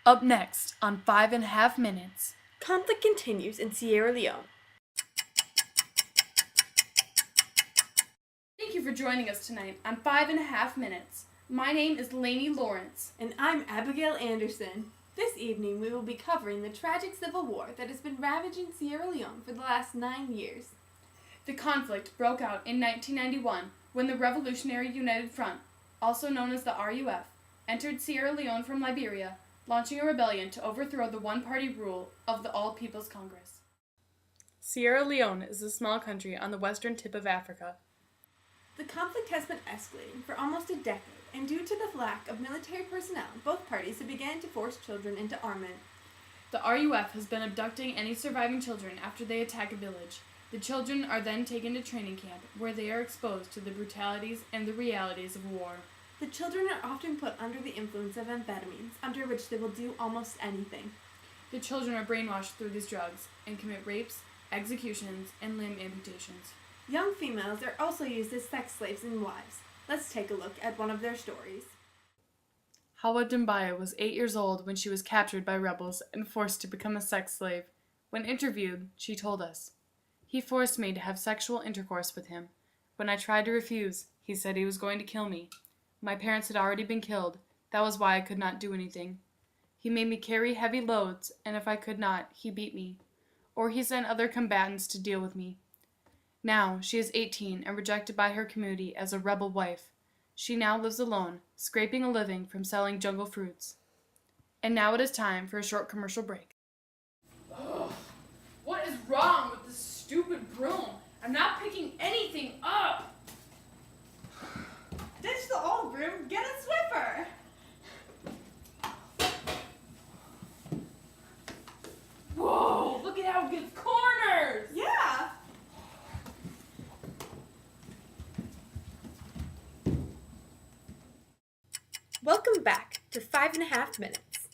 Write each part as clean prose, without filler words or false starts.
Up next on 5.5 Minutes. Conflict continues in Sierra Leone. Thank you for joining us tonight on 5.5 Minutes. My name is Lainey Lawrence. And I'm Abigail Anderson. This evening we will be covering the tragic civil war that has been ravaging Sierra Leone for the last 9 years. The conflict broke out in 1991 when the Revolutionary United Front, also known as the RUF, entered Sierra Leone from Liberia, launching a rebellion to overthrow the one-party rule of the All People's Congress. Sierra Leone is a small country on the western tip of Africa. The conflict has been escalating for almost a decade, and due to the lack of military personnel, both parties have begun to force children into armament. The RUF has been abducting any surviving children after they attack a village. The children are then taken to training camp, where they are exposed to the brutalities and the realities of war. The children are often put under the influence of amphetamines, under which they will do almost anything. The children are brainwashed through these drugs and commit rapes, executions, and limb amputations. Young females are also used as sex slaves and wives. Let's take a look at one of their stories. Hawa Dumbaya was 8 years old when she was captured by rebels and forced to become a sex slave. When interviewed, she told us, "He forced me to have sexual intercourse with him. When I tried to refuse, he said he was going to kill me. My parents had already been killed. That was why I could not do anything. He made me carry heavy loads, and if I could not, he beat me. Or he sent other combatants to deal with me. Now, she is 18 and rejected by her community as a rebel wife. She now lives alone, scraping a living from selling jungle fruits." And now it is time for a short commercial break. Ugh, what is wrong with this stupid broom? I'm not picking anything up. Ditch the old broom, get a Swiffer! Whoa, look at how it gets corners! Yeah! Welcome back to 5.5 Minutes.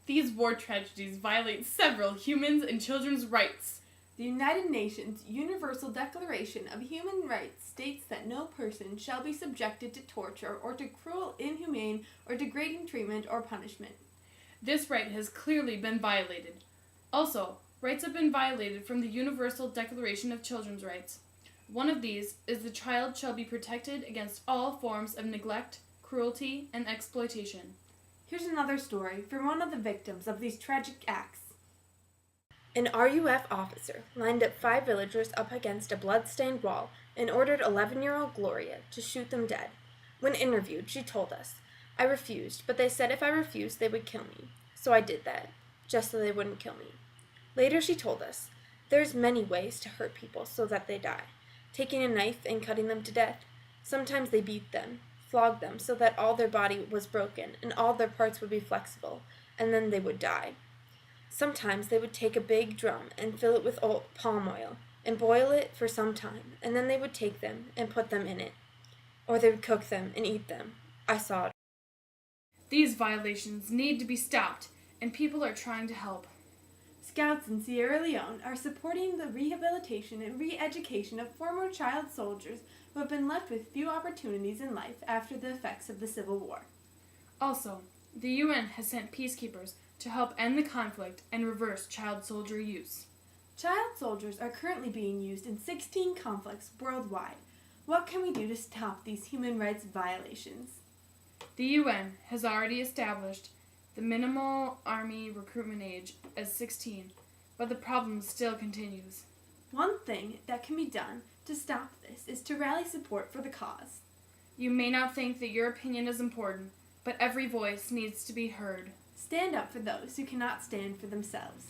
These war tragedies violate several humans' and children's rights. The United Nations Universal Declaration of Human Rights states that no person shall be subjected to torture or to cruel, inhumane, or degrading treatment or punishment. This right has clearly been violated. Also, rights have been violated from the Universal Declaration of Children's Rights. One of these is the child shall be protected against all forms of neglect, cruelty, and exploitation. Here's another story from one of the victims of these tragic acts. An RUF officer lined up 5 villagers up against a blood-stained wall and ordered 11-year-old Gloria to shoot them dead. When interviewed, she told us, "I refused, but they said if I refused, they would kill me. So I did that, just so they wouldn't kill me." Later she told us, "There's many ways to hurt people so that they die. Taking a knife and cutting them to death. Sometimes they beat them, flogged them so that all their body was broken and all their parts would be flexible, and then they would die. Sometimes they would take a big drum and fill it with palm oil and boil it for some time, and then they would take them and put them in it. Or they would cook them and eat them. I saw it." These violations need to be stopped, and people are trying to help. Scouts in Sierra Leone are supporting the rehabilitation and re-education of former child soldiers who have been left with few opportunities in life after the effects of the Civil War. Also, the UN has sent peacekeepers to help end the conflict and reverse child soldier use. Child soldiers are currently being used in 16 conflicts worldwide. What can we do to stop these human rights violations? The UN has already established the minimal army recruitment age as 16, but the problem still continues. One thing that can be done to stop this is to rally support for the cause. You may not think that your opinion is important, but every voice needs to be heard. Stand up for those who cannot stand for themselves.